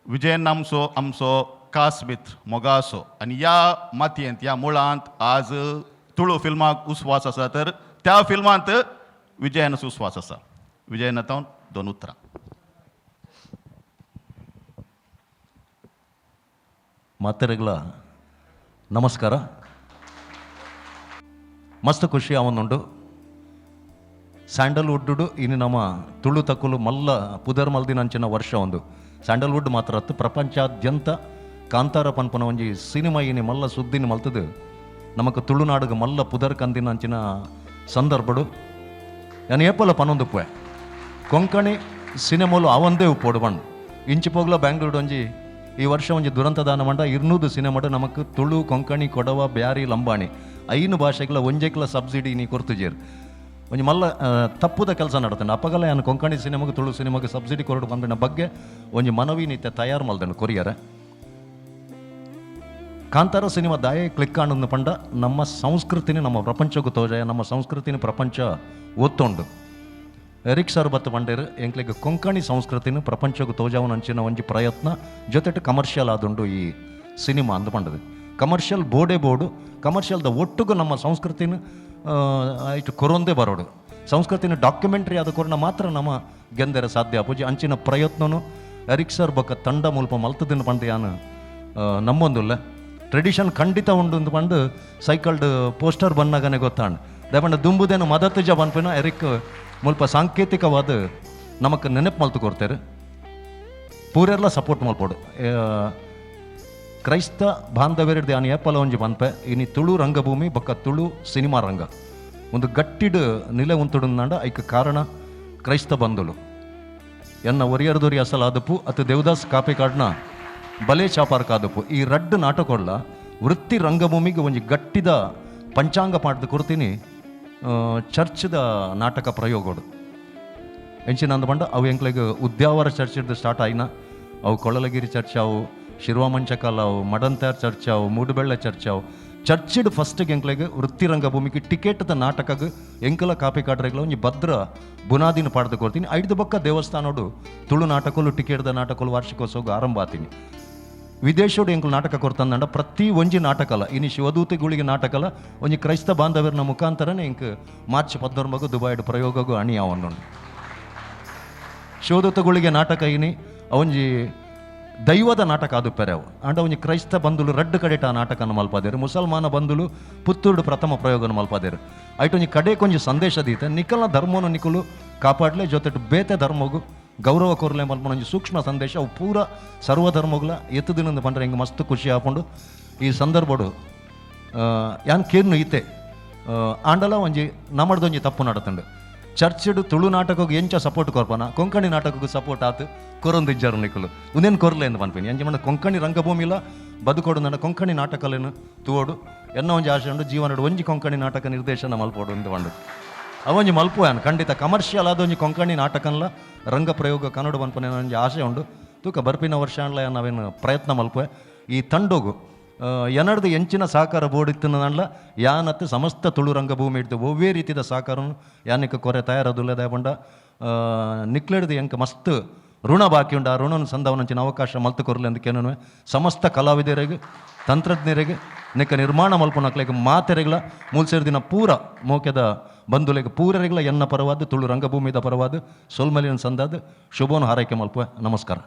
विजयन आमचो कास्मित मोगासो आनी ह्या मातयेंत ह्या मुळांत आज तुळू फिल्माक उस्वास आसा तर त्या फिल्मांत विजयनाचो उस्वास आसा. विजयन आतां 2 उतरां. ಮಾತೆರೆಗಳ ನಮಸ್ಕಾರ. ಮಸ್ತ್ ಖುಷಿ ಅವನುಂಡು ಸ್ಯಾಂಡಲ್ವುಡ್ ಇನ್ನು ನಮ್ಮ ತುಳು ತಕ್ಕಲು ಮಲ್ಲ ಪುದರ್ ಮಲ್ದಿನಂಚಿನ ವರ್ಷ ಒಂದು ಸ್ಯಾಂಡಲ್ವುಡ್ ಮಾತ್ರ ಹತ್ತು ಪ್ರಪಂಚಾದ್ಯಂತ ಕಾಂತಾರ ಪನ್ಪನ ಒಂಜಿ ಸಿನಿಮಾ ಇನಿ ಮಲ್ಲ ಸುದ್ದಿನ ಮಲ್ತದು ನಮಕ್ ತುಳುನಾಡಿಗೆ ಮಲ್ಲ ಪುದರ್ ಕಂದಿನಂಚಿನ ಸಂದರ್ಭಡು ನಾನು ಏಪಲ ಪನ್ನೊಂದುಪ್ಪೆ ಕೊಂಕಣಿ ಸಿನಿಮಾಲು ಅವಂದೇ ಉಪ್ಪೋಡು ಬಂಡು ಇಂಚಿ ಪೋಗ್ಲ ಬ್ಯಾಂಗ್ಳೂರು ಒಂಜಿ ಈ ವರ್ಷ ಒಂಜಿ ದುರಂತದಾನ ಮಂಡ 200 ಸಿನಿಮಾಡು ನಮಕ್ ತುಳು ಕೊಂಕಣಿ ಕೊಡವ ಬ್ಯಾರಿ ಲಂಬಾಣಿ 5 ಭಾಷೆಗಳ ಒಂಜೆಕ್ಲ ಸಬ್ಸಿಡಿ ನೀ ಕೊರ್ತುಜೇರು ಒಂಜಿ ಮಲ್ಲ ತಪ್ಪುದ ಕೆಲಸ ನಡತಾನೆ ಅಪ್ಪಗಲ್ಲ ನಾನು ಕೊಂಕಣಿ ಸಿನಿಮಾಗೆ ತುಳು ಸಿನಿಮಾಗೆ ಸಬ್ಸಿಡಿ ಕೊರಡು ಬಂದಿನ ಬಗ್ಗೆ ಒಂಜಿ ಮನವಿ ನಿತ್ಯ ತಯಾರು ಮಲ್ದನು ಕೊರಿಯರ ಕಾಂತಾರ ಸಿನಿಮಾ ದಾಯ ಕ್ಲಿಕ್ ಆನಂದು ಪಂಡ ನಮ್ಮ ಸಂಸ್ಕೃತಿನಿ ನಮ್ಮ ಪ್ರಪಂಚಕ್ಕೂ ತೋಜಾಯ ನಮ್ಮ ಸಂಸ್ಕೃತಿನಿ ಪ್ರಪಂಚ ಒತ್ತೊಂಡು ಎರಿಕ್ ಸರ್ ಬತ್ತು ಬಂಡೇರು ಎಂಕ್ಲೆಗ್ ಕೊಂಕಣಿ ಸಂಸ್ಕೃತಿನ ಪ್ರಪಂಚಕ್ಕೂ ತೋಜಾವನ ಅಂಚಿನ ಒಂಜಿ ಪ್ರಯತ್ನ ಜೊತೆಟು ಕಮರ್ಷಿಯಲ್ ಆದುಂಡು ಈ ಸಿನಿಮಾ ಅಂದು ಪಂಡದು ಕಮರ್ಷಿಯಲ್ ಬೋರ್ಡು ಕಮರ್ಷಿಯಲ್ದ ಒಟ್ಟಿಗೂ ನಮ್ಮ ಸಂಸ್ಕೃತಿನ ಇಟ್ಟು ಕೊರೊಂದೇ ಬರೋಡು ಸಂಸ್ಕೃತಿನ ಡಾಕ್ಯುಮೆಂಟ್ರಿ ಆದ ಕೊರನ ಮಾತ್ರ ನಮ್ಮ ಗೆಂದೆರೆ ಸಾಧ್ಯ ಪೂಜೆ ಅಂಚಿನ ಪ್ರಯತ್ನನು ಎರಿಕ್ ಸರ್ ಬೊಕ್ಕ ತಂಡ ಮುಲ್ಪ ಮಲ್ತದಿನ ಪಂಡ ಯಾನು ನಮ್ಮೊಂದುಲ್ಲ ಟ್ರೆಡಿಷನ್ ಖಂಡಿತ ಉಂಡು ಪಂಡು ಸೈಕಲ್ಡ್ ಪೋಸ್ಟರ್ ಬನ್ನಾಗನೆ ಗೊತ್ತಾಂಡು ದಯಪಂಡ ದುಂಬುದೇನು ಮದತುಜ ಬನ್ಪಿನ ಎರಿಕ್ ಮುಲ್ಪ ಸಾಂಕೇತಿಕವಾದ ನಮಕ್ ನೆನಪು ಮಲ್ತು ಕೊಡ್ತಾರೆ ಪೂರೆಲ್ಲ ಸಪೋರ್ಟ್ ಮಲ್ಪೋಡು ಕ್ರೈಸ್ತ ಬಾಂಧವ್ಯರದ್ದು ಯಾನು ಏಪಲ ಒಂಜಿ ಬನ್ಪೆ ಇನಿ ತುಳು ರಂಗಭೂಮಿ ಬೊಕ್ಕ ತುಳು ಸಿನಿಮಾ ರಂಗ ಒಂದು ಗಟ್ಟಿಡು ನಿಲೆ ಉಂತುಡುಂದಾಂಡ ಐಕ್ ಕಾರಣ ಕ್ರೈಸ್ತ ಬಂಧುಲು ಎನ್ನ ಒರಿಯರ್ದೊರಿ ಅಸಲ್ ಆದಪ್ಪು ಅತ್ತು ದೇವದಾಸ್ ಕಾಪಿಕಾಡ್ನ ಬಲೆ ಚಾಪಾರ್ ಕಾದಪ್ಪು ಈ ರಡ್ಡು ನಾಟಕಗಳ ವೃತ್ತಿ ರಂಗಭೂಮಿಗೆ ಒಂಜಿ ಗಟ್ಟಿದ ಪಂಚಾಂಗ ಪಾಠದ ಕೊಡ್ತೀನಿ ಚರ್ಚ್ದ ನಾಟಕ ಪ್ರಯೋಗಗಳು ಎಂಚಿನ ಅಂದ ಬಂಡ ಅವು ಎಂಕ್ಲೆಗ್ ಉದ್ಯಾವರ ಚರ್ಚ್ದು ಸ್ಟಾರ್ಟ್ ಆಯ್ನ ಅವು ಕೊಳಲಗಿರಿ ಚರ್ಚ್ ಅವು ಶಿರ್ವಾಮಂಚಕಾಲ ಅವು ಮಡಂತಾರ್ ಚರ್ಚ್ ಅವು ಮೂಡುಬೆಳ್ಳೆ ಚರ್ಚ್ ಅವು ಚರ್ಚ್ಡ್ ಫಸ್ಟ್ಗೆ ಎಂಕ್ಲೆಗ್ ವೃತ್ತಿ ರಂಗಭೂಮಿಗೆ ಟಿಕೆಟ್ದ ನಾಟಕಗೆ ಎಂಕಲ ಕಾಪಿ ಕಾಡ್ರೆಗ್ಲ ಒಂಜಿ ಭದ್ರ ಬುನಾದಿನ ಪಾಡ್ದು ಕೊಡ್ತೀನಿ 5 ಬೊಕ್ಕ ದೇವಸ್ಥಾನೋಡು ತುಳು ನಾಟಕಲು ಟಿಕೆಟ್ದ ನಾಟಕಲು ವಾರ್ಷಿಕೋತ್ಸವ ಆರಂಭ ಆತೀನಿ ವಿದೇಶೋಡು ಎಂಕಲು ನಾಟಕ ಕೊಡ್ತಂದಂಡ ಪ್ರತಿ ಒಂಜಿ ನಾಟಕಲ ಇನ್ನು ಶಿವದೂತಿಗಳಿಗೆ ನಾಟಕಲ ಒಂಜಿ ಕ್ರೈಸ್ತ ಬಾಂಧವ್ಯರ ಮುಖಾಂತರನೇ ಇಂಕ್ ಮಾರ್ಚ್ 14 ದುಬೈಡ್ ಪ್ರಯೋಗಗೂ ಅಣಿ ಅವನು ಶಿವದೂತಗಳಿಗೆ ನಾಟಕ ಇನಿ ಅವೊಂಜಿ ದೈವದ ನಾಟಕ ಆದುಪ್ಪೆರೆ ಅವು ಅಂಡ ಒಂಜಿ ಕ್ರೈಸ್ತ ಬಂಧುಲು ರಡ್ಡು ಕಡೆಟ ಆ ನಾಟಕನ ಮಲ್ಪಾದೇರು ಮುಸಲ್ಮಾನ ಬಂಧುಲು ಪುತ್ತೂರ್ಡು ಪ್ರಥಮ ಪ್ರಯೋಗನ ಮಲ್ಪಾದೇರು ಐಟೊಂಜಿ ಕಡೆ ಕೊಂಜಿ ಸಂದೇಶ ದೀತೆ ನಿಕಲ್ನ ಧರ್ಮನ ನಿಕಲು ಕಾಪಾಡ್ಲೆ ಜೊತೆಟು ಬೇತೆ ಧರ್ಮಗೂ ಗೌರವ ಕೋರ್ಲೆ ಮಲ್ಪನ ಒಂಜಿ ಸೂಕ್ಷ್ಮ ಸಂದೇಶ ಅವು ಪೂರ ಸರ್ವಧರ್ಮಗಳ ಎತ್ತು ದಿನದ ಬಂದರೆ ಹಿಂಗೆ ಮಸ್ತ್ ಖುಷಿ ಹಾಕೊಂಡು ಈ ಸಂದರ್ಭಡು ಯಾನ್ ಕೇರ್ನು ಈತೆ ಆಂಡಲ ಒಂಜಿ ನಮ್ಮಡ್ದೊಂಜಿ ತಪ್ಪು ನಡತಂಡು ಚರ್ಚ್ಡು ತುಳು ನಾಟಕಕ್ಕೆ ಎಂಚ ಸಪೋರ್ಟ್ ಕೊರ್ಪನ ಕೊಂಕಣಿ ನಾಟಕಕ್ಕೆ ಸಪೋರ್ಟ್ ಆತು ಕೊರೊಂದಿಜ್ಜರು ನಿಕಲು ಉಂದೇನು ಕೊರ್ಲೆ ಎಂದು ಪನ್ಪೇನಿ ಎಂಚ ಮಂಡ ಕೊಂಕಣಿ ರಂಗಭೂಮಿಲ ಬದುಕೋಡು ನನ್ನ ಕೊಂಕಣಿ ನಾಟಕಲೇನು ತೂವೋಡು ಎನ್ನ ಒಂಜಿ ಆಶೆ ಉಂಡು ಜೀವನಡು ಒಂಜಿ ಕೊಂಕಣಿ ನಾಟಕ ನಿರ್ದೇಶನ ಮಲ್ಪೋಡು ಎಂದು ಬಂಡು ಅವೊಂಜಿ ಮಲ್ಪು ಯಾನು ಖಂಡಿತ ಕಮರ್ಷಿಯಲ್ ಆದ ಒಂಜಿ ಕೊಂಕಣಿ ನಾಟಕನ್ಲ ರಂಗ ಪ್ರಯೋಗ ಕನ್ನಡ ಬನ್ಪನೆ ಒಂಜಿ ಆಶೆ ಉಂಡು ತೂಕ ಬರ್ಪಿನ ವರ್ಷ ಅನ್ಲ ನಾವೇನು ಪ್ರಯತ್ನ ಮಲ್ಪೆ ಈ ತಂಡೋಗು ಎನಡ್ದು ಎಂಚಿನ ಸಹಕಾರ ಬೋಡಿತ್ತಿನಲ್ಲ ಯಾನತ್ತು ಸಮಸ್ತ ತುಳು ರಂಗಭೂಮಿ ಇಡ್ದು ಒವ್ವೇ ರೀತಿಯ ಸಹಕಾರನು ಯಾನಿಕ ಕೊರೆ ತಯಾರದುಲ್ಲ ದಯಪಂಡ ನಿಕ್ಲೆಡ್ದು ಎಂಕ ಮಸ್ತ್ ಋಣ ಬಾಕಿ ಉಂಡು ಆ ಋಣನ ಸಂದವನಂಚಿನ ಅವಕಾಶ ಮಲ್ತು ಕೊರಲಿ ಅಂದಕ್ಕೇನು ಸಮಸ್ತ ಕಲಾವಿದರಿಗೆ ತಂತ್ರಜ್ಞರಿಗೆ ನೆಕ್ಕ ನಿರ್ಮಾಣ ಮಲ್ಪನಕ್ಲೆಗೆ ಮಾತೆರೆಗಳ ಮೂಲ್ಸೇರ್ದಿನ ಪೂರ ಮೋಕೆದ ಬಂಧುಲೆಗೆ ಪೂರರೆಗಳ ಎನ್ನ ಪರವಾದ ತುಳು ರಂಗಭೂಮಿದ ಪರವಾದ ಸೋಲ್ಮಲಿನ ಸಂದಾದ ಶುಭವನ್ನು ಹಾರೈಕೆ ಮಲ್ಪುವೆ. ನಮಸ್ಕಾರ.